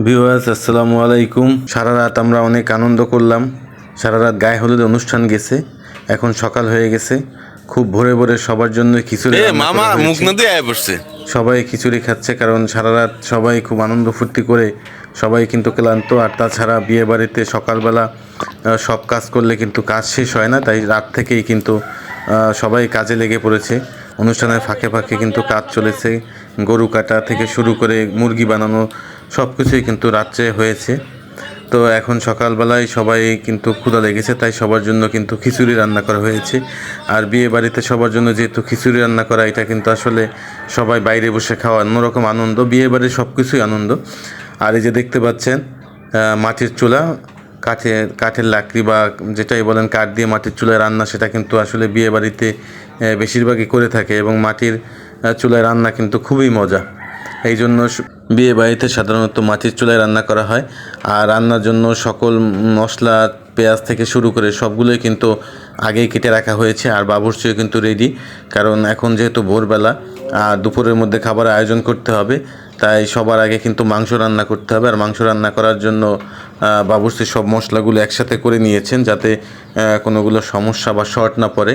Viewers আসসালামু আলাইকুম। সারা রাত আমরা অনেক আনন্দ করলাম। সারা রাত গায়ে হলুদ অনুষ্ঠান গেছে। এখন সকাল হয়ে গেছে। খুব ভোরে ভোরে সবার জন্য খিচুড়ি রান্না মামা করা মুখ হয়েছে। নদী আয় পড়ছে। সবাই খিচুড়ি খাচ্ছে, কারণ সারা রাত সবাই খুব আনন্দ ফুর্তি করে সবাই কিন্তু ক্লান্ত। আর তাছাড়া বিয়ে বাড়িতে সকালবেলা সব কাজ করলে কিন্তু কাজ শেষ হয় না, তাই রাত থেকেই কিন্তু সবাই কাজে লেগে পড়েছে। অনুষ্ঠানের ফাঁকে ফাঁকে কিন্তু কাজ চলেছে। গরু কাটা থেকে শুরু করে মুরগি বানানো সব কিছুই কিন্তু রাত্রে হয়েছে। তো এখন সকালবেলায় সবাই কিন্তু ক্ষুধা লেগেছে, তাই সবার জন্য কিন্তু খিচুড়ি রান্না করা হয়েছে। আর বিয়ে বাড়িতে সবার জন্য যেহেতু খিচুড়ি রান্না করা, এটা কিন্তু আসলে সবাই বাইরে বসে খাওয়া অন্যরকম আনন্দ। বিয়ে বাড়ির সব কিছুই আনন্দ। আর এই যে দেখতে পাচ্ছেন মাটির চুলা, কাঠের লাকড়ি বা যেটাই বলেন কাঠ দিয়ে মাটির চুলায় রান্না, সেটা কিন্তু আসলে বিয়ে বাড়িতে বেশিরভাগই করে থাকে। এবং মাটির চুলায় রান্না কিন্তু খুবই মজা। এই জন্য বিয়ে বাড়িতে সাধারণত মাটির চুলায় রান্না করা হয়। আর রান্নার জন্য সকল মশলা, পেঁয়াজ থেকে শুরু করে সবগুলোই কিন্তু আগেই কেটে রাখা হয়েছে। আর বাবুর্চিও কিন্তু রেডি, কারণ এখন যেহেতু ভোরবেলা আর দুপুরের মধ্যে খাবারের আয়োজন করতে হবে, তাই সবার আগে কিন্তু মাংস রান্না করতে হবে। আর মাংস রান্না করার জন্য বাবুর্চি সব মশলাগুলো একসাথে করে নিয়েছেন, যাতে কোনোগুলো সমস্যা বা শর্ট না পড়ে।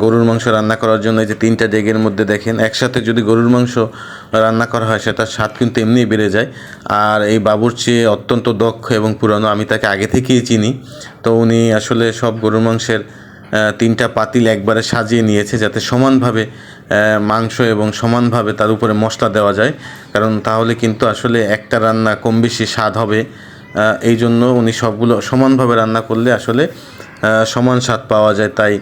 গরুর মাংস রান্না করার জন্য এই যে 3টা ডেগের মধ্যে দেখেন, একসাথে যদি গরুর মাংস রান্না করা হয় সেটার স্বাদ কিন্তু এমনিই বেড়ে যায়। আর এই বাবুর্চি অত্যন্ত দক্ষ এবং পুরানো, আমি তাকে আগে থেকেই চিনি। তো উনি আসলে সব গরুর মাংসের 3টা পাতিল একবারে সাজিয়ে নিয়েছে, যাতে সমানভাবে মাংস এবং সমানভাবে তার উপরে মশলা দেওয়া যায়, কারণ তাহলে কিন্তু আসলে একটা রান্না কম বেশি স্বাদ হবে। এই জন্য উনি সবগুলো সমানভাবে রান্না করলে আসলে সমান স্বাদ পাওয়া যায়। তাই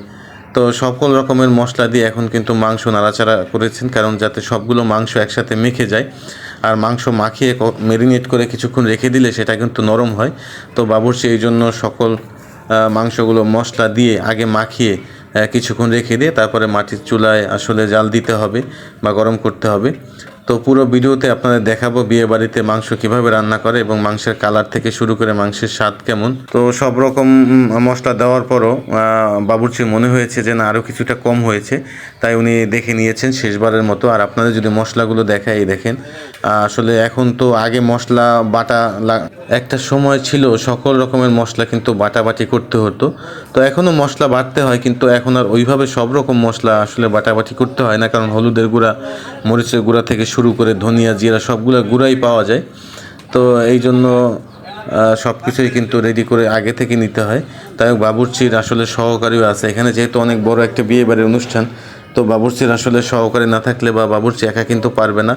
তো সকল রকমের মশলা দিয়ে এখন কিন্তু মাংস নাড়াচাড়া করেছেন, কারণ যাতে সবগুলো মাংস একসাথে মেখে যায়। আর মাংস মাখিয়ে ম্যারিনেট করে কিছুক্ষণ রেখে দিলে সেটা কিন্তু নরম হয়। তো বাবুর্চি এই জন্য সকল মাংসগুলো মশলা দিয়ে আগে মাখিয়ে কিছুক্ষণ রেখে দিয়ে তারপরে মাটির চুলায় আসলে জাল দিতে হবে বা গরম করতে হবে। তো পুরো ভিডিওতে আপনাদের দেখাবো বিয়ে বাড়িতে মাংস কিভাবে রান্না করে এবং মাংসের কালার থেকে শুরু করে মাংসের স্বাদ কেমন। তো সব রকম মশলা দেওয়ার পরও বাবুর্চির মনে হয়েছে যে না, আরও কিছুটা কম হয়েছে, তাই উনি দেখে নিয়েছেন শেষবারের মতো। আর আপনাদের যদি মশলাগুলো দেখাই, দেখেন আসলে এখন তো আগে মশলা বাটা একটা সময় ছিল সকল রকমের মশলা কিন্তু বাটাবাটি করতে হতো। তো এখনও মশলা বাটতে হয়, কিন্তু এখন আর ওইভাবে সব রকম মশলা আসলে বাটাবাটি করতে হয় না, কারণ হলুদের গুঁড়া, মরিচের গুঁড়া থেকে শুরু করে ধনিয়া, জিরা সবগুলো গুঁড়াই পাওয়া যায়। তো এই জন্য সব কিছুই কিন্তু রেডি করে আগে থেকে নিতে হয়। তাই বাবুর্চির আসলে সহকারীও আছে এখানে, যেহেতু অনেক বড় একটা বিয়ে বাড়ির অনুষ্ঠান। তো বাবুর্চির আসলে সহকারী না থাকলে বা বাবুর্চি একা কিন্তু পারবে না।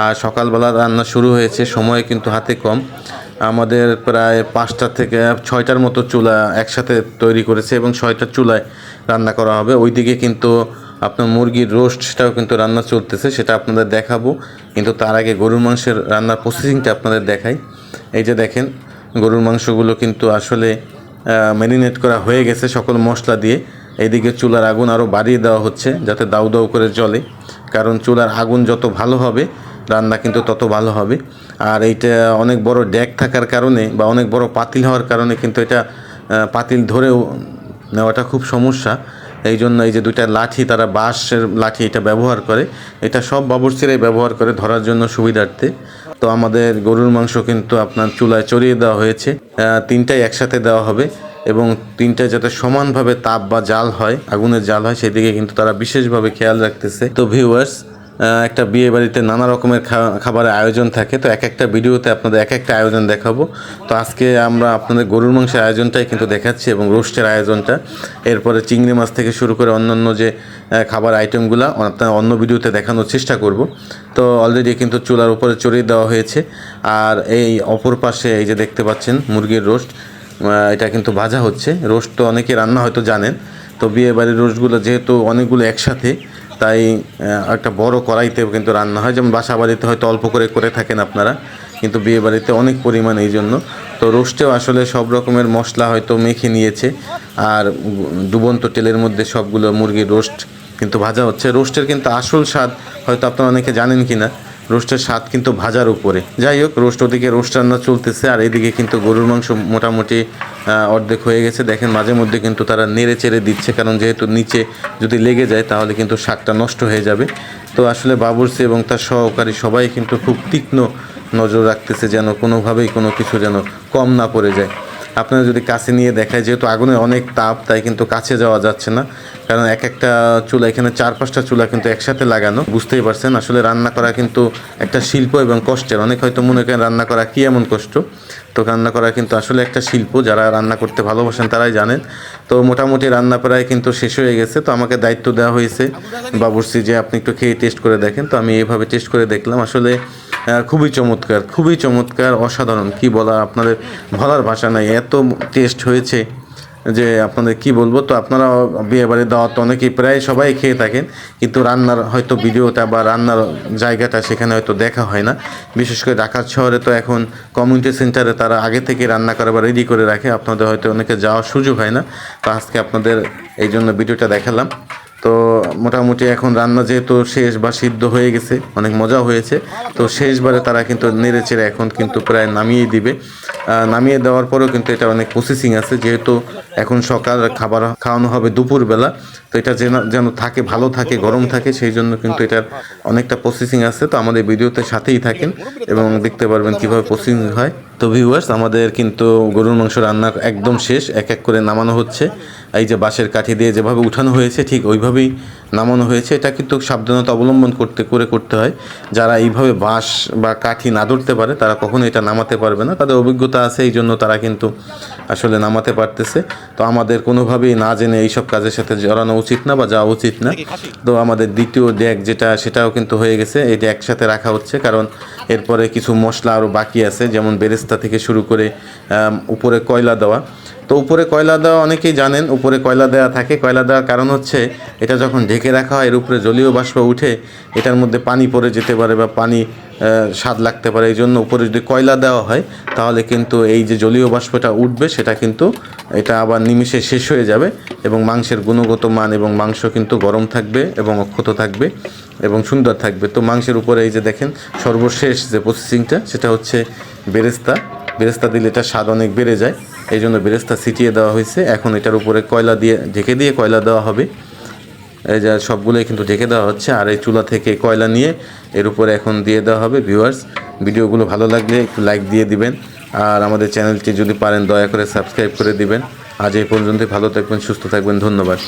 আর সকালবেলা রান্না শুরু হয়েছে, সময় কিন্তু হাতে কম। আমাদের প্রায় 5টা থেকে 6টার মতো চুলা একসাথে তৈরি করেছে এবং 6টা চুলায় রান্না করা হবে। ওইদিকে কিন্তু আপনার মুরগির রোস্ট, সেটাও কিন্তু রান্না চলতেছে, সেটা আপনাদের দেখাবো। কিন্তু তার আগে গরুর মাংসের রান্নার প্রসেসিংটা আপনাদের দেখাই। এই যে দেখেন, গরুর মাংসগুলো কিন্তু আসলে ম্যারিনেট করা হয়ে গেছে সকল মশলা দিয়ে। এইদিকে চুলার আগুন আরও বাড়িয়ে দেওয়া হচ্ছে, যাতে দাউ দাউ করে জ্বলে, কারণ চুলার আগুন যত ভালো হবে রান্না কিন্তু তত ভালো হবে। আর এইটা অনেক বড় ড্যাক থাকার কারণে বা অনেক বড় পাতিল হওয়ার কারণে কিন্তু এটা পাতিল ধরেও নেওয়াটা খুব সমস্যা। এই জন্য এই যে 2টা লাঠি, তারা বাঁশের লাঠি এটা ব্যবহার করে, এটা সব বাবুর্চিরাই ব্যবহার করে ধরার জন্য সুবিধার্থে। তো আমাদের গরুর মাংস কিন্তু আপনার চুলায় চড়িয়ে দেওয়া হয়েছে, 3টাই একসাথে দেওয়া হবে এবং 3টায় যাতে সমানভাবে তাপ বা জাল হয়, আগুনের জাল হয়, সেদিকে কিন্তু তারা বিশেষভাবে খেয়াল রাখতেছে। তো ভিউয়ার্স, একটা বিয়ে বাড়িতে নানা রকমের খাবারের আয়োজন থাকে, তো এক একটা ভিডিওতে আপনাদের এক একটা আয়োজন দেখাবো। তো আজকে আমরা আপনাদের গরুর মাংসের আয়োজনটাই কিন্তু দেখাচ্ছি এবং রোস্টের আয়োজনটা। এরপরে চিংড়ি মাছ থেকে শুরু করে অন্যান্য যে খাবার আইটেমগুলো আপনার অন্য ভিডিওতে দেখানোর চেষ্টা করব। তো অলরেডি কিন্তু চুলার উপরে চড়িয়ে দেওয়া হয়েছে। আর এই অপর পাশে এই যে দেখতে পাচ্ছেন মুরগির রোস্ট, এটা কিন্তু ভাজা হচ্ছে। রোস্ট তো অনেকে রান্না হয়তো জানেন, তো বিয়ে বাড়ির রোস্টগুলো যেহেতু অনেকগুলো একসাথে, তাই একটা বড় কড়াইতে কিন্তু রান্না হয়। যেমন বাসা বাড়িতে হয়তো অল্প করে করে থাকেন আপনারা, কিন্তু বিয়ে বাড়িতে অনেক পরিমাণ, এই জন্য। তো রোস্টেও আসলে সব রকমের মশলা হয়তো মেখে নিয়েছে। আর ডুবন্ত তেলের মধ্যে সবগুলো মুরগির রোস্ট কিন্তু ভাজা হচ্ছে। রোস্টের কিন্তু আসল স্বাদ হয়তো আপনারা অনেকে জানেন কি না, রোস্টের স্বাদ কিন্তু ভাজার উপরে। যাই হোক, ওদিকে রোস্ট রান্না চলতেছে, আর এইদিকে কিন্তু গরুর মাংস মোটামুটি অর্ধেক হয়ে গেছে। দেখেন মাঝে মধ্যে কিন্তু তারা নেড়ে চেড়ে দিচ্ছে, কারণ যেহেতু নিচে যদি লেগে যায় তাহলে কিন্তু শাকটা নষ্ট হয়ে যাবে। তো আসলে বাবুর্চি এবং তার সহকারী সবাই কিন্তু খুব তীক্ষ্ণ নজর রাখতেছে যেন কোনোভাবেই কোনো কিছু যেন কম না পড়ে যায়। আপনারা যদি কাছে নিয়ে দেখায়, যেহেতু আগুনের অনেক তাপ, তাই কিন্তু কাছে যাওয়া যাচ্ছে না, কারণ এক একটা চুলা, এখানে 4-5টা চুলা কিন্তু একসাথে লাগানো। বুঝতেই পারছেন আসলে রান্না করা কিন্তু একটা শিল্প এবং কষ্টের। অনেক হয়তো মনে করেন রান্না করা কী এমন কষ্ট, তো রান্না করা কিন্তু আসলে একটা শিল্প। যারা রান্না করতে ভালোবাসেন তারাই জানেন। তো মোটামুটি রান্না প্রায় কিন্তু শেষ হয়ে গেছে। তো আমাকে দায়িত্ব দেওয়া হয়েছে বাবুর্চি যে আপনি একটু খেয়ে টেস্ট করে দেখেন। তো আমি এইভাবে টেস্ট করে দেখলাম, আসলে খুবই চমৎকার, খুবই চমৎকার, অসাধারণ, কি বলা, আপনাদের বলার ভাষা নাই, এত টেস্ট হয়েছে যে আপনাদের কি বলবো। তো আপনারা বিয়েবাড়ির দাওয়াত অনেকেই প্রায় সবাই খেয়ে থাকেন, কিন্তু রান্নার হয়তো ভিডিওটা বা রান্নার জায়গাটা সেখানে হয়তো দেখা হয় না। বিশেষ করে ঢাকা শহরে তো এখন কমিউনিটি সেন্টারে তারা আগে থেকে রান্না করে বা রেডি করে রাখে, আপনাদের হয়তো অনেকে যাওয়ার সুযোগ হয় না। তো আজকে আপনাদের এই জন্য ভিডিওটা দেখালাম। তো মোটামুটি এখন রান্না যেহেতু শেষ বা সিদ্ধ হয়ে গেছে, অনেক মজা হয়েছে। তো শেষবারে তারা কিন্তু নেড়ে চেড়ে এখন কিন্তু প্রায় নামিয়ে দিবে। নামিয়ে দেওয়ার পরেও কিন্তু এটা অনেক প্রসেসিং আছে, যেহেতু এখন সকাল খাবার খাওয়ানো হবে দুপুরবেলা। তো এটা যেন থাকে, ভালো থাকে, গরম থাকে, সেই জন্য কিন্তু এটার অনেকটা প্রসেসিং আছে। তো আমাদের ভিডিওতে সাথেই থাকেন এবং দেখতে পারবেন কীভাবে প্রসেসিং হয়। তো ভিউয়ার্স, আমাদের কিন্তু গরুর মাংস রান্না একদম শেষ, এক এক করে নামানো হচ্ছে। এই যে বাঁশের কাঠি দিয়ে যেভাবে উঠানো হয়েছে ঠিক ওইভাবেই নামানো হয়েছে। এটা কিন্তু সাবধানতা অবলম্বন করতে হয়। যারা এইভাবে বাঁশ বা কাঠি না ধরতে পারে তারা কখনো এটা নামাতে পারবে না। তাদের অভিজ্ঞতা আছে, এই জন্য তারা কিন্তু আসলে নামাতে পারতেছে। তো আমাদের কোনোভাবেই না জেনে এইসব কাজের সাথে জড়ানো উচিত না বা যাওয়া উচিত না। তো আমাদের দ্বিতীয় ডেক সেটাও কিন্তু হয়ে গেছে, এটা একসাথে রাখা হচ্ছে, কারণ এরপরে কিছু মশলা আরও বাকি আছে, যেমন বেরেস্তা থেকে শুরু করে উপরে কয়লা দেওয়া। তো উপরে কয়লা দেওয়া অনেকেই জানেন, উপরে কয়লা দেওয়া থাকে। কয়লা দেওয়ার কারণ হচ্ছে এটা যখন ঢেকে রাখা হয় এর উপরে জলীয় বাষ্প উঠে এটার মধ্যে পানি পড়ে যেতে পারে বা পানি স্বাদ লাগতে পারে। এই জন্য উপরে যদি কয়লা দেওয়া হয় তাহলে কিন্তু এই যে জলীয় বাষ্পটা উঠবে সেটা কিন্তু এটা আবার নিমিষে শেষ হয়ে যাবে এবং মাংসের গুণগত মান এবং মাংস কিন্তু গরম থাকবে এবং অক্ষত থাকবে এবং সুন্দর থাকবে। তো মাংসের উপরে এই যে দেখেন সর্বশেষ যে প্রসেসিংটা সেটা হচ্ছে বেরেস্তা দিলে এটা স্বাদ অনেক বেড়ে যায়, এই জন্য বেরেস্তা ছিটিয়ে দেওয়া হয়েছে। এখন এটার উপরে কয়লা দিয়ে ঢেকে দিয়ে কয়লা দেওয়া হবে। এই যে সবগুলোই কিন্তু ঢেকে দেওয়া হচ্ছে, আর এই চুলা থেকে কয়লা নিয়ে এর উপরে এখন দিয়ে দেওয়া হবে। ভিউয়ার্স, ভিডিওগুলো ভালো লাগলে একটু লাইক দিয়ে দিবেন, আর আমাদের চ্যানেলটি যদি পারেন দয়া করে সাবস্ক্রাইব করে দিবেন। আজ এই পর্যন্তই, ভালো থাকবেন, সুস্থ থাকবেন, ধন্যবাদ।